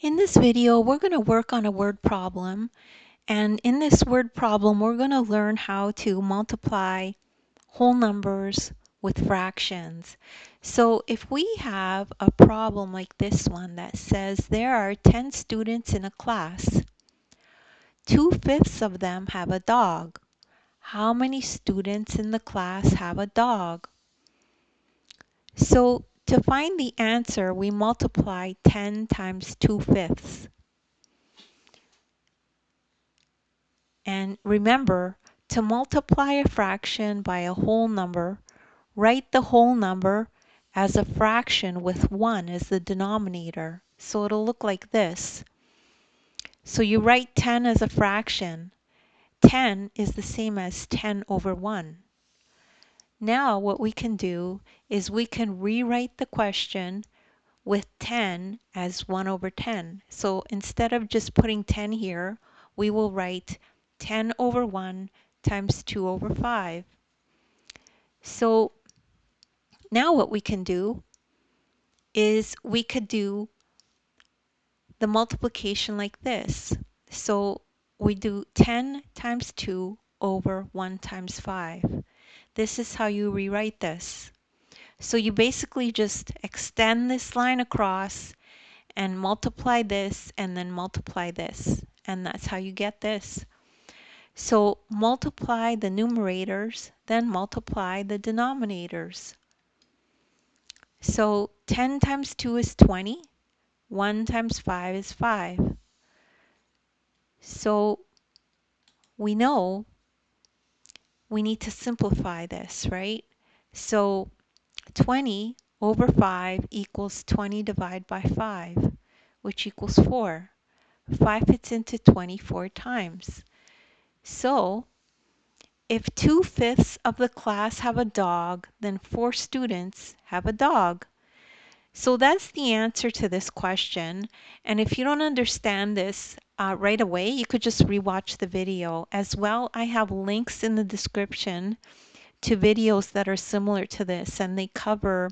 In this video, we're going to work on a word problem. And in this word problem, we're going to learn how to multiply whole numbers with fractions. So if we have a problem like this one that says there are 10 students in a class, 2/5 of them have a dog. How many students in the class have a dog? So to find the answer, we multiply 10 times 2/5. And remember, to multiply a fraction by a whole number, write the whole number as a fraction with 1 as the denominator. So it'll look like this. So you write 10 as a fraction. 10 is the same as 10 over 1. Now what we can do is we can rewrite the question with 10 as 1 over 10. So instead of just putting 10 here, we will write 10 over 1 times 2 over 5. So now what we can do is we could do the multiplication like this. So we do 10 times 2 over 1 times 5. This is how you rewrite this. So you basically just extend this line across and multiply this and then multiply this. And that's how you get this. So multiply the numerators, then multiply the denominators. So 10 times 2 is 20. 1 times 5 is 5. So we know we need to simplify this, right? So 20 over 5 equals 20 divided by 5, which equals 4. 5 fits into 24 times. So if 2/5 of the class have a dog, then 4 students have a dog. So that's the answer to this question. And if you don't understand this right away, you could just rewatch the video. As well, I have links in the description to videos that are similar to this, and they cover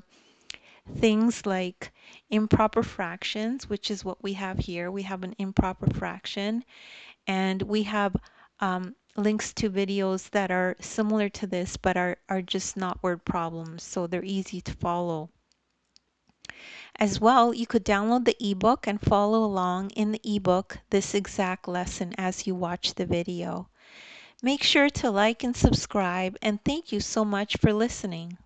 things like improper fractions, which is what we have here. We have an improper fraction, and we have links to videos that are similar to this but are just not word problems, so they're easy to follow. As well, you could download the ebook and follow along in the ebook this exact lesson as you watch the video. Make sure to like and subscribe, and thank you so much for listening.